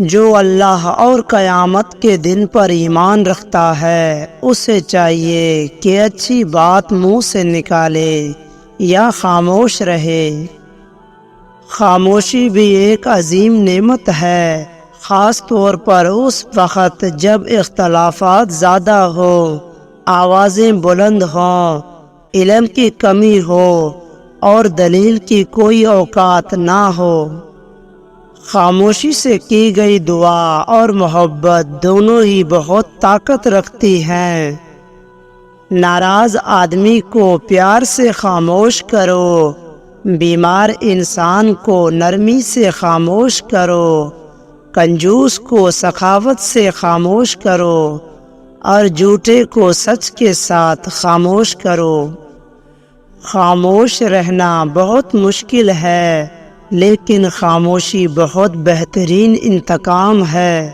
جو اللہ اور قیامت کے دن پر ایمان رکھتا ہے اسے چاہیے کہ اچھی بات منہ سے نکالے یا خاموش رہے۔ خاموشی بھی ایک عظیم نعمت ہے، خاص طور پر اس وقت جب اختلافات زیادہ ہوں، آوازیں بلند ہوں، علم کی کمی ہو اور دلیل کی کوئی اوقات نہ ہو۔ خاموشی سے کی گئی دعا اور محبت دونوں ہی بہت طاقت رکھتی ہیں۔ ناراض آدمی کو پیار سے خاموش کرو، بیمار انسان کو نرمی سے خاموش کرو، کنجوس کو سخاوت سے خاموش کرو اور جھوٹے کو سچ کے ساتھ خاموش کرو۔ خاموش رہنا بہت مشکل ہے، لیکن خاموشی بہت بہترین انتقام ہے۔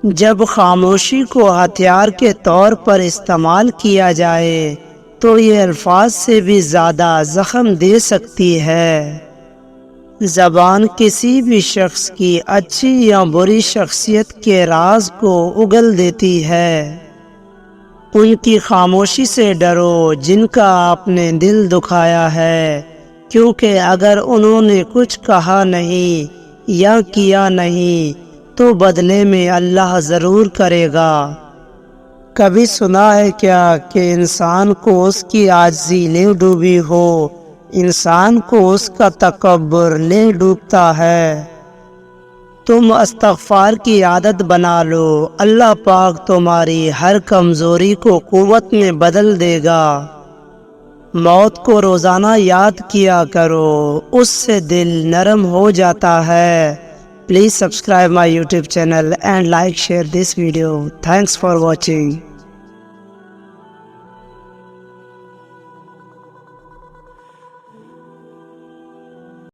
جب خاموشی کو ہتھیار کے طور پر استعمال کیا جائے تو یہ الفاظ سے بھی زیادہ زخم دے سکتی ہے۔ زبان کسی بھی شخص کی اچھی یا بری شخصیت کے راز کو اگل دیتی ہے۔ ان کی خاموشی سے ڈرو جن کا آپ نے دل دکھایا ہے، کیونکہ اگر انہوں نے کچھ کہا نہیں یا کیا نہیں تو بدلے میں اللہ ضرور کرے گا۔ کبھی سنا ہے کیا کہ انسان کو اس کی عاجزی لے ڈوبی ہو، انسان کو اس کا تکبر لے ڈوبتا ہے۔ تم استغفار کی عادت بنا لو، اللہ پاک تمہاری ہر کمزوری کو قوت میں بدل دے گا۔ موت کو روزانہ یاد کیا کرو، اس سے دل نرم ہو جاتا ہے۔ Please subscribe my YouTube channel and like share this video. Thanks for watching.